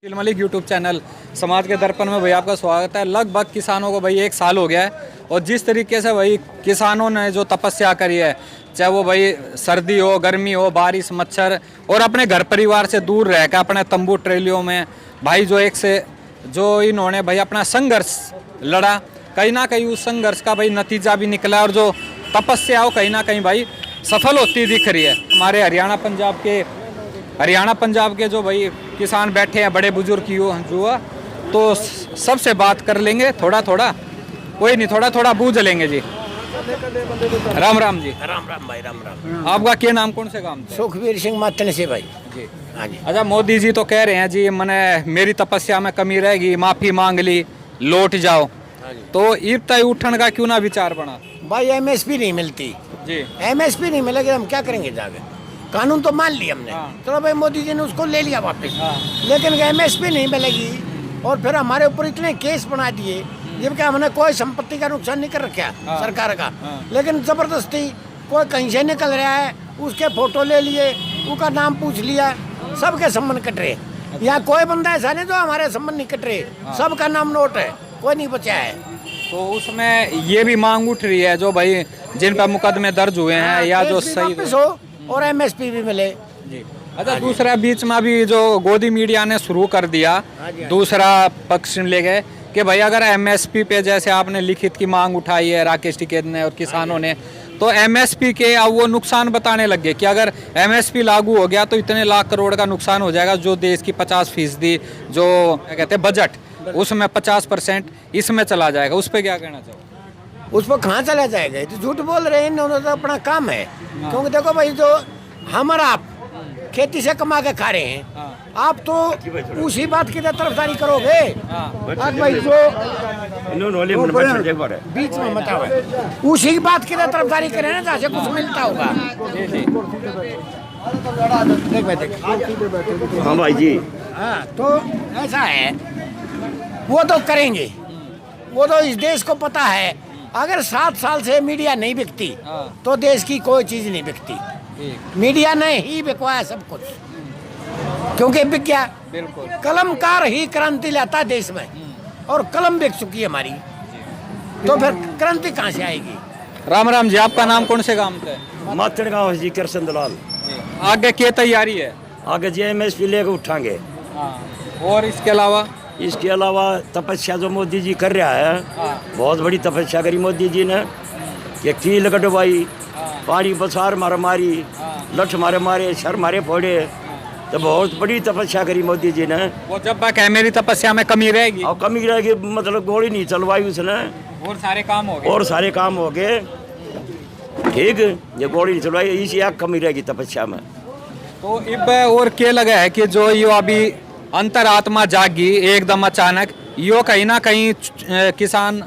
Malik YouTube channel समाज के दर्पण में भाई आपका स्वागत है। लगभग किसानों को भाई 1 साल हो गया है और जिस तरीके से भाई किसानों ने जो तपस्या करी है, चाहे वो भाई सर्दी हो, गर्मी हो, बारिश, मच्छर और अपने घर परिवार से दूर रह कर अपने तंबू ट्रेलियों में भाई जो इन्होंने भाई अपना संघर्ष लड़ा, कहीं ना कहीं उस संघर्ष का भाई नतीजा भी निकला और जो तपस्या हो कहीं ना कहीं भाई सफल होती दिख रही है। हमारे हरियाणा पंजाब के जो भाई किसान बैठे हैं, बड़े बुजुर्ग युवा, तो सबसे बात कर लेंगे थोड़ा कोई नहीं, थोड़ा बूझ लेंगे जी। राम राम जी। राम राम भाई, राम राम। आपका क्या नाम, कौन से काम से? सुखबीर सिंह मातन से भाई जी। हाँ जी। अच्छा, मोदी जी तो कह रहे हैं जी मैंने मेरी तपस्या में कमी रहेगी, माफी मांग ली, लौट जाओ, तो इतना उठन का क्यों ना विचार बना? भाई एमएसपी नहीं मिलती जी। एमएसपी नहीं मिलेगी, हम क्या करेंगे जाके? कानून तो मान लिया हमने, हाँ। चलो भाई मोदी जी ने उसको ले लिया वापस, हाँ। लेकिन एमएसपी नहीं मिलेगी और फिर हमारे ऊपर इतने केस बना दिए जबकि हमने कोई संपत्ति का नुकसान नहीं कर रखा हाँ। सरकार का, हाँ। लेकिन जबरदस्ती कोई कहीं से निकल रहा है, उसके फोटो ले लिए, उसका नाम पूछ लिया, सबके संबंध कट रहे। यहाँ कोई बंदा ऐसा नहीं जो हमारे संबंध नहीं कट रहे, सबका नाम नोट है, कोई नहीं बचा है। तो उसमें ये भी मांग उठ रही है जो भाई जिन पर मुकदमे दर्ज हुए हैं या जो केस भी सही वापस हो और एमएसपी भी मिले। जी। अच्छा, दूसरा बीच में अभी जो गोदी मीडिया ने शुरू कर दिया, दूसरा पक्ष ले गए कि भाई अगर एमएसपी पे जैसे आपने लिखित की मांग उठाई है राकेश टिकैत ने और किसानों ने, तो एमएसपी के अब वो नुकसान बताने लग गए कि अगर एमएसपी लागू हो गया तो इतने लाख करोड़ का नुकसान हो जाएगा, जो देश की 50% जो क्या कहते हैं बजट, उसमें 50% इसमें चला जाएगा। उस पर क्या कहना चाहो? उस पर कहाँ चला जाएगा? तो झूठ बोल रहे हैं, इन्होंने तो अपना काम है। क्योंकि देखो भाई, जो हमारा आप खेती से कमा के खा रहे हैं, आप तो उसी बात की तरफदारी करोगे। आज भाई जो बीच में मत आओ, उसी बात की तरफदारी करें ना जहाँ से कुछ मिलता होगा। देख भाई, देख। हाँ भाई जी। हाँ, तो ऐसा है, वो तो करेंगे, वो तो इस देश को पता है अगर 7 साल से मीडिया नहीं बिकती तो देश की कोई चीज नहीं बिकती। मीडिया ने ही बिकवाया सब कुछ, क्योंकि बिक गया। बिल्कुल। कलमकार ही क्रांति लाता है देश में, और कलम बिक चुकी है हमारी, तो फिर क्रांति कहाँ से आएगी? राम राम जी। आपका नाम, कौन से काम से? मातड़ गाँव जी, कृष्ण दलाल। आगे क्या तैयारी है? आगे जी एमएसपी लेकर उठाएंगे। और इसके अलावा तपस्या जो मोदी जी कर रहा है, बहुत बड़ी तपस्या करी मोदी जी ने कि कील कटवाई, पानी बसार मारी, लठ मारे, सर मारे फोड़े, तो बहुत बड़ी तपस्या करी मोदी जी ने। वो जब तक है मेरी तपस्या में कमी रहेगी, और कमी रहेगी मतलब गोली नहीं चलवाई उसने, और सारे काम हो गए। ठीक, ये गोली नहीं चलवाई, इसी एक कमी रहेगी तपस्या में। तो इब और क्या लगा है कि जो ये अभी अंतरात्मा जागी एकदम अचानक, यो कहीं ना कहीं किसान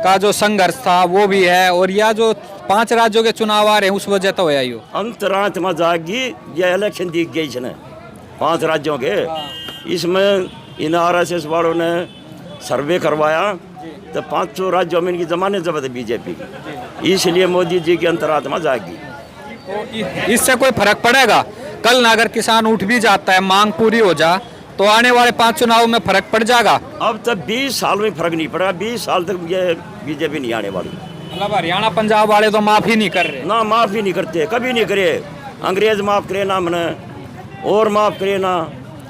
का जो संघर्ष था वो भी है, और या जो 5 राज्यों के चुनाव आ रहे हैं उस वजह तो है यो अंतरात्मा जागी। ये इलेक्शन दिख गई इसने 5 राज्यों के, इसमें इन RSS वालों ने सर्वे करवाया तो 500 राज्यों में इनकी जमानत जब्त है बीजेपी की, इसलिए मोदी जी की अंतरात्मा जागी। तो इससे कोई फर्क पड़ेगा? कल ना अगर किसान उठ भी जाता है, मांग पूरी हो जा, तो आने वाले 5 चुनाव में फर्क पड़ जाएगा? अब तक 20 साल में फर्क नहीं पड़ा, 20 साल तक ये बीजेपी नहीं आने वाली। मतलब हरियाणा पंजाब वाले तो माफ ही नहीं कर रहे ना, माफ ही नहीं करते, कभी नहीं करे। अंग्रेज माफ करे ना हमने, और माफ करे ना,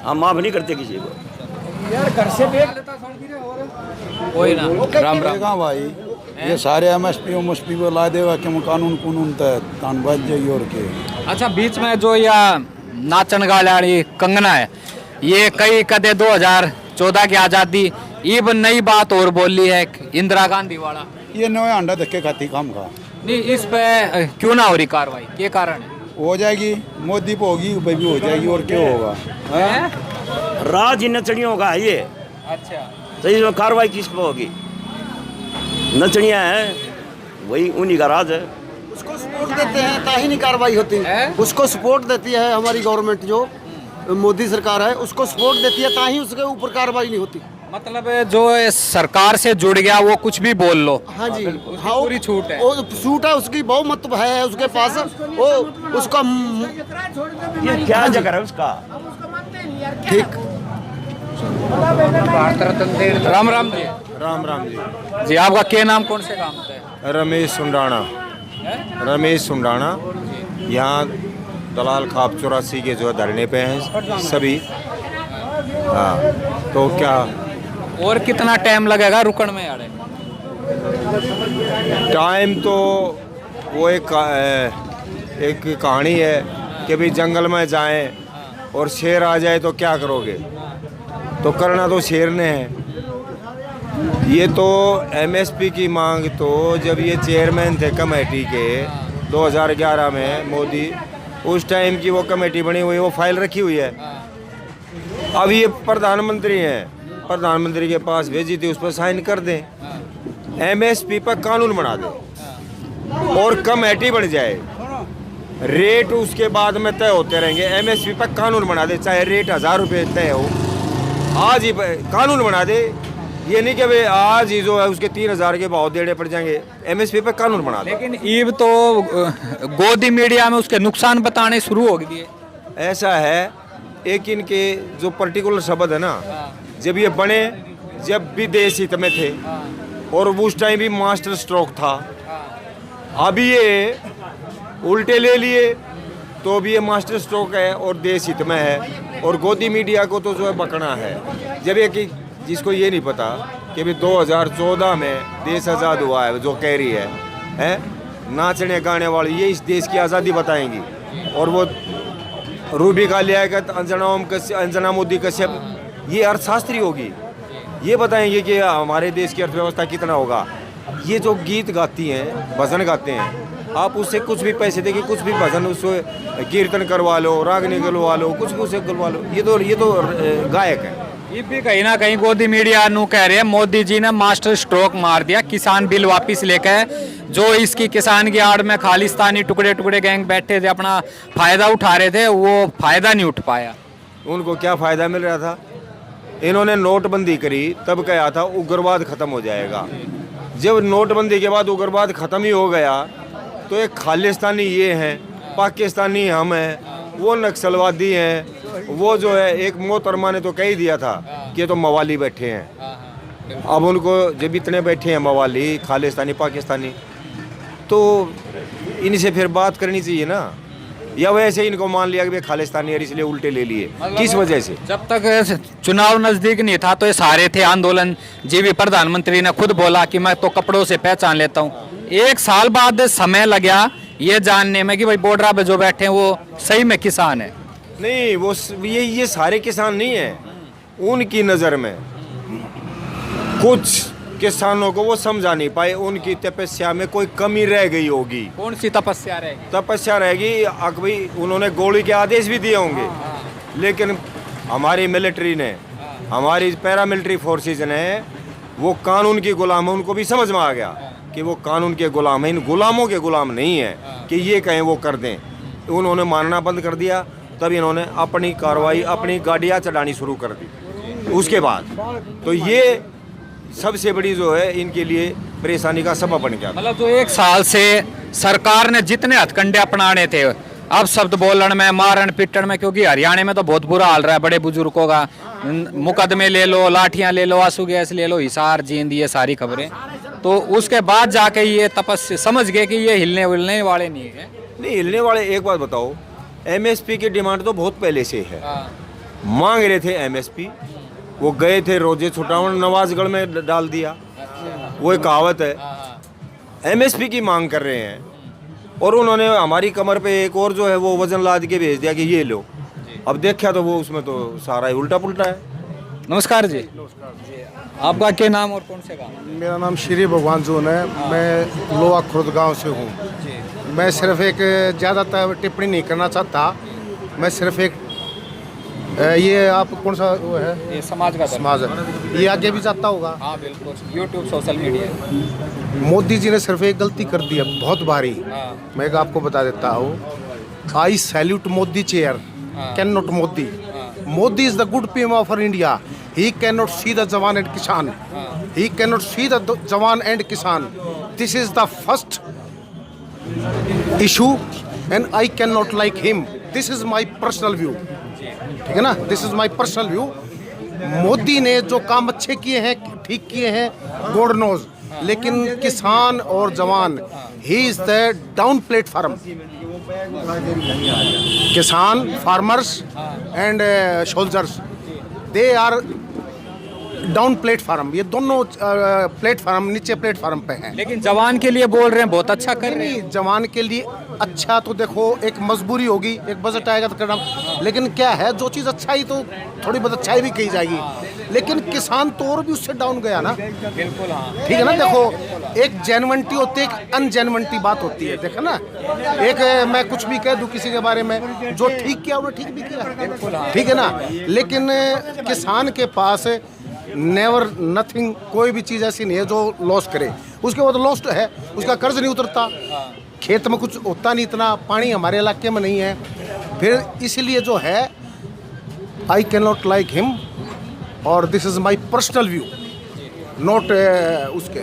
हम माफ नहीं करते किसी को। यार घर से देख कोई ना। राम राम भाई, ये सारे एमएसपी को ला देगा कि कानून तान बच जाइए और के। अच्छा, बीच में जो या नाचन गाड़ी कंगना है, ये कई कदे 2014 की आज़ादी, ये नई बात और बोली है इंदिरा गांधी वाला, ये नए अंडा धक्के खाती काम का नहीं, इस पे क्यों ना हो रही कार्रवाई? क्या कारण है? हो जाएगी, मोदी पे होगी, भी हो जाएगी, और क्या होगा? राज इन नचड़ियों का है ये। अच्छा, तो इसमें कार्रवाई किस पे होगी? नचड़ियाँ हैं, वही उन्हीं का राज है। उसको सपोर्ट देते हैं ताही नहीं कार्रवाई होती है। उसको सपोर्ट देती है हमारी गवर्नमेंट, जो मोदी सरकार है उसको सपोर्ट देती है, ताही उसके ऊपर कार्रवाई नहीं होती। मतलब जो सरकार से जुड़ गया वो कुछ भी बोल लो। हाँ जी, हाँ, पूरी छूट है। वो छूट है, उसकी बहुमत है उसके पास, वो उसका ये क्या जगह है उसका? ठीक राम राम जी। राम राम जी। जी आपका क्या नाम, कौन से काम से है? रमेश सुंडाना। रमेश सुंडाना। यहाँ दलाल खाप 84 के जो है धरने पे हैं सभी। हाँ तो क्या और कितना टाइम लगेगा रुकन में यार? टाइम तो वो एक कहानी है कि भाई जंगल में जाएं और शेर आ जाए तो क्या करोगे, तो करना तो शेर ने है। ये तो एमएसपी की मांग तो जब ये चेयरमैन थे कमेटी के 2011 में मोदी, उस टाइम की वो कमेटी बनी हुई, वो फाइल रखी हुई है। अब ये प्रधानमंत्री हैं, प्रधानमंत्री के पास भेजी थी, उस पर साइन कर दें, एमएसपी पर कानून बना दें और कमेटी बन जाए। रेट उसके बाद में तय होते रहेंगे। एमएसपी पर कानून बना दे, चाहे रेट 1000 रुपये तय हो, आज ही कानून बना दे। ये नहीं कि भाई आज ही जो है उसके 3000 के भाव देने पड़ जाएंगे। एमएसपी पे कानून बना दे। लेकिन ईब तो गोदी मीडिया में उसके नुकसान बताने शुरू हो गए। ऐसा है, एक इनके जो पर्टिकुलर शब्द है ना, जब ये बने, जब भी देश हित में थे और उस टाइम भी मास्टर स्ट्रोक था। अभी ये उल्टे ले लिए तो भी ये मास्टर स्ट्रोक है और देश हित में है। और गोदी मीडिया को तो जो है बकना है। जब ये कि जिसको ये नहीं पता कि भाई 2014 में देश आज़ाद हुआ है, जो कह रही है नाचने गाने वाले ये इस देश की आज़ादी बताएंगी। और वो रूबी का लियाकत, अंजना मोदी कश्यप, ये अर्थशास्त्री होगी, ये बताएंगे कि हमारे देश की अर्थव्यवस्था कितना होगा। ये जो गीत गाती हैं, भजन गाते हैं, आप उससे कुछ भी पैसे देके कुछ भी भजन उससे कीर्तन करवा लो, रागनी गलवा लो, कुछ भी उसे गलवा लो। ये तो गायक है। ये भी कहीं ना कहीं गोदी मीडिया नु कह रहे हैं मोदी जी ने मास्टर स्ट्रोक मार दिया, किसान बिल वापस लेकर जो इसकी किसान की आड़ में खालिस्तानी टुकड़े टुकड़े गैंग बैठे थे, अपना फायदा उठा रहे थे, वो फायदा नहीं उठ पाया। उनको क्या फ़ायदा मिल रहा था? इन्होंने नोटबंदी करी, तब कहा था उग्रवाद ख़त्म हो जाएगा। जब नोटबंदी के बाद उग्रवाद ख़त्म ही हो गया तो एक खालिस्तानी ये हैं, पाकिस्तानी हम हैं, वो नक्सलवादी हैं, वो जो है एक मोहतरमा ने तो कह ही दिया था कि ये तो मवाली बैठे हैं। अब उनको जब इतने बैठे हैं मवाली, खालिस्तानी, पाकिस्तानी, तो इनसे फिर बात करनी चाहिए ना, या वैसे ही इनको मान लिया कि भाई खालिस्तानी है इसलिए उल्टे ले लिए। किस वजह से? जब तक चुनाव नजदीक नहीं था तो ये सारे थे आंदोलन। जी भी प्रधानमंत्री ने खुद बोला कि मैं तो कपड़ों से पहचान लेता हूँ। एक साल बाद समय लगा ये जानने में कि भाई बॉर्डर पे जो बैठे हैं वो सही में किसान है। नहीं, वो ये सारे किसान नहीं है। उनकी नज़र में कुछ किसानों को वो समझा नहीं पाए, उनकी तपस्या में कोई कमी रह गई होगी। कौन सी तपस्या रहेगी? तपस्या रहेगी, भाई उन्होंने गोली के आदेश भी दिए होंगे, लेकिन हमारी मिलिट्री ने, हमारी पैरामिलिट्री फोर्सेज ने, वो कानून की गुलाम है। उनको भी समझ में आ गया कि वो कानून के गुलाम हैं, इन गुलामों के गुलाम नहीं है कि ये कहें वो कर दें। उन्होंने मानना बंद कर दिया, तब इन्होंने अपनी कार्रवाई, अपनी गाड़ियाँ चलानी शुरू कर दी। उसके बाद तो ये सबसे बड़ी जो है इनके लिए परेशानी का सबब बन गया। मतलब जो एक साल से सरकार ने जितने हथकंडे अपनाने थे, अब शब्द बोलन में, मारन पिटन में, क्योंकि हरियाणा में तो बहुत बुरा हाल रहा है बड़े बुजुर्गों का। मुकदमे ले लो, लाठियां ले लो, आंसू गैस ले लो, हिसार जींद, ये सारी खबरें। तो उसके बाद जाके ये तपस्या समझ गए कि ये हिलने विलने वाले नहीं है। नहीं हिलने वाले। एक बात बताओ, एमएसपी की डिमांड तो बहुत पहले से है, मांग रहे थे एमएसपी। वो गए थे रोजे छुटावन, नवाजगढ़ में डाल दिया। वो एक कहावत है, एमएसपी की मांग कर रहे हैं और उन्होंने हमारी कमर पे एक और जो है वो वजन लाद के भेज दिया कि ये लो। अब देखा तो वो उसमें तो सारा ही उल्टा पुल्टा है। नमस्कार जी। आपका क्या नाम और कौन से गाँव? मेरा नाम श्री भगवान जोन है। मैं लोहा खुर्द गांव से हूँ। मैं सिर्फ एक ज़्यादातर टिप्पणी नहीं करना चाहता। मैं सिर्फ एक ये आप कौन सा वो है? ये समाज का समाज है, ये आगे भी जाता होगा। हाँ बिल्कुल, YouTube, social media. Modi ji ने सिर्फ एक गलती कर दी है बहुत भारी। मैं आपको बता देता हूँ, आई salute Modi chair, can not Modi. Modi is the good PM of India. He cannot see the Jawan and Kisan. He cannot see the Jawan and Kisan. This is the first issue and I cannot like him. This is my personal view. ठीक है ना? This is my personal view. Modi ने जो काम अच्छे किए हैं, ठीक किए हैं, गॉड नोज, लेकिन किसान और जवान, he is the down platform. किसान, farmers and soldiers, they are down platform. ये दोनों प्लेटफॉर्म नीचे प्लेटफॉर्म पे हैं। लेकिन जवान के लिए बोल रहे हैं, बहुत अच्छा कर रहे हैं। नहीं, जवान के लिए अच्छा तो देखो, एक मजबूरी होगी, एक बजट आएगा तो करना, लेकिन क्या है, जो चीज़ अच्छाई तो थोड़ी बहुत अच्छाई भी कही जाएगी, लेकिन किसान तो और भी उससे डाउन गया ना। बिल्कुल हाँ। ठीक है ना। देखो, एक जेन्युइनिटी होती है, एक अनजेन्युइनिटी बात होती है। देखो ना, एक मैं कुछ भी कह दूं किसी के बारे में, जो ठीक किया उन्होंने ठीक भी किया, ठीक है ना, लेकिन किसान के पास नेवर नथिंग, कोई भी चीज़ ऐसी नहीं है जो लॉस करे। उसके बाद लॉस्ट है, उसका कर्ज नहीं उतरता, खेत में कुछ होता नहीं, इतना पानी हमारे इलाके में नहीं है। फिर इसलिए जो है, I can not like him, और this is my personal view, not उसके।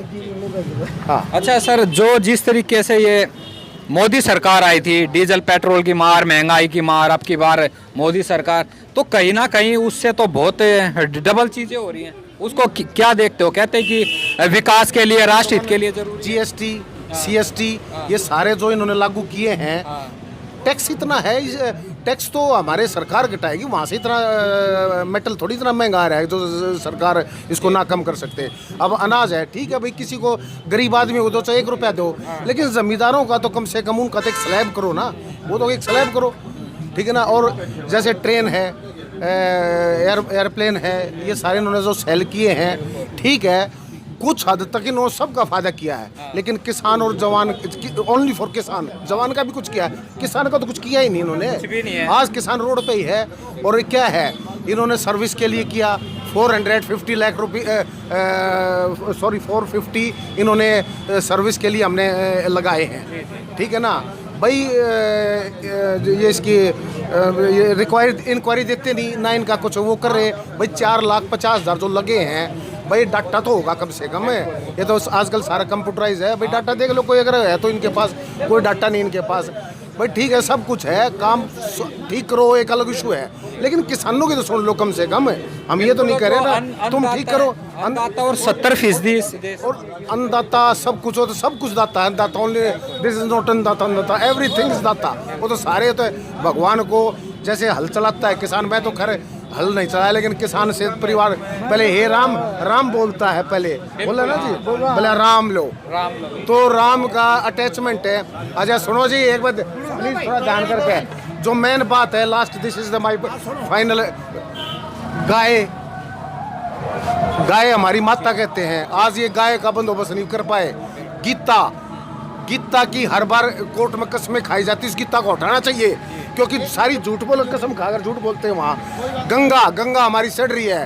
हाँ, अच्छा सर, जो जिस तरीके से ये मोदी सरकार आई थी, डीजल पेट्रोल की मार, महंगाई की मार, अब की बार मोदी सरकार, तो कहीं ना कहीं उससे तो बहुत डबल चीज़ें हो रही हैं। उसको क्या देखते हो? कहते हैं कि विकास के लिए, राष्ट्र हित के लिए जरूरी। GST, CST, ये सारे जो इन्होंने लागू किए हैं, टैक्स इतना है, टैक्स तो हमारे सरकार घटाएगी, वहाँ से इतना मेटल थोड़ी इतना महंगा आ रहा है जो सरकार इसको ना कम कर सकते। अब अनाज है, ठीक है भाई, किसी को गरीब आदमी को दो, चाहे 1 रुपया दो, लेकिन ज़मींदारों का तो कम से कम उनका तो एक स्लैब करो ना, वो तो एक स्लैब करो, ठीक है ना। और जैसे ट्रेन है, एयरप्लेन है, ये सारे इन्होंने जो सेल किए हैं, ठीक है, कुछ हद तक इन्होंने सबका फायदा किया है, लेकिन किसान और जवान, ओनली फॉर किसान, जवान का भी कुछ किया है, किसान का तो कुछ किया ही नहीं इन्होंने। आज किसान रोड पे ही है, और क्या है, इन्होंने सर्विस के लिए किया 450 लाख रुपये, सॉरी 450 इन्होंने सर्विस के लिए हमने लगाए हैं, ठीक है ना भाई। ये इसकी रिक्वायर्ड इंक्वायरी देते नहीं ना, इनका कुछ वो कर रहे भाई। 4,50,000 जो लगे हैं भाई, डाटा तो होगा कम से कम। ये तो आजकल सारा कंप्यूटराइज है भाई, डाटा देख लो, कोई अगर है तो इनके पास कोई डाटा नहीं इनके पास भाई। ठीक है, सब कुछ है, काम ठीक करो, एक अलग इशू है, लेकिन किसानों की तो सुन लो कम से कम। हम ये तो नहीं कह रहे ना तुम ठीक करो। अन्नदाता और 70% और अन्नदाता सब कुछ हो तो सब कुछ दाता है। अन्नदाता ओनली, दिस इज नॉट अन्नदाता, अन्नदाता एवरीथिंग इज दाता। वो तो सारे तो भगवान को जैसे हल चलाता है किसान, मैं तो खैर हल नहीं चलाया, लेकिन किसान से परिवार पहले हे राम राम बोलता है, पहले बोला ना जी, बोले राम लो, तो राम का अटैचमेंट है। अच्छा सुनो जी, एक बात प्लीज थोड़ा ध्यान करके, जो मेन बात है last, this is the my final. गाय हमारी माता कहते हैं, आज ये गाय का बंदोबस्त नहीं कर पाए। गीता की हर बार कोर्ट में कसमें खाई जाती, इस गीता को हटाना चाहिए, क्योंकि सारी झूठ बोलो, कसम खाकर झूठ बोलते हैं वहाँ। गंगा हमारी सड़ रही है,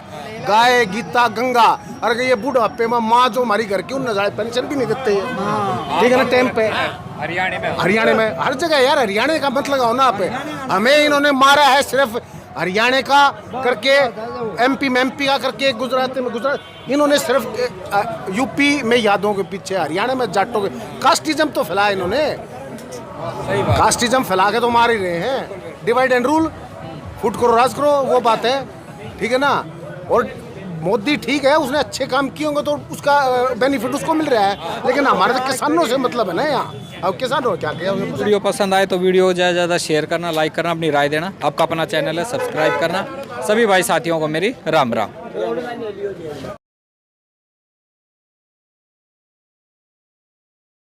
गाय, गीता, गंगा। अरे ये बुढ़ापे में माँ जो हमारी घर की, उन नजारे पेंशन भी नहीं देते हैं, ठीक है ना, टाइम पे। हरियाणा में हर जगह यार, हरियाणा का मत लगाओ ना आप। हमें इन्होंने मारा है सिर्फ हरियाणा का करके, MP में MP का करके, गुजरात में गुजरात, इन्होंने सिर्फ यूपी में यादों के पीछे, हरियाणा में जाटों के। कास्टिज्म तो फैलाया इन्होंने, कास्टिज्म फैला के तो मार ही रहे हैं। डिवाइड एंड रूल, फुट करो राज करो, वो बात है, ठीक है ना। और मोदी ठीक है, उसने अच्छे काम किए होंगे तो उसका बेनिफिट उसको मिल रहा है, लेकिन हमारे तो किसानों से मतलब है ना यहाँ। अब किसानों क्या किया। वीडियो पसंद आए तो वीडियो ज़्यादा शेयर करना, लाइक करना, अपनी राय देना। आपका अपना चैनल है, सब्सक्राइब करना। सभी भाई साथियों को मेरी राम राम।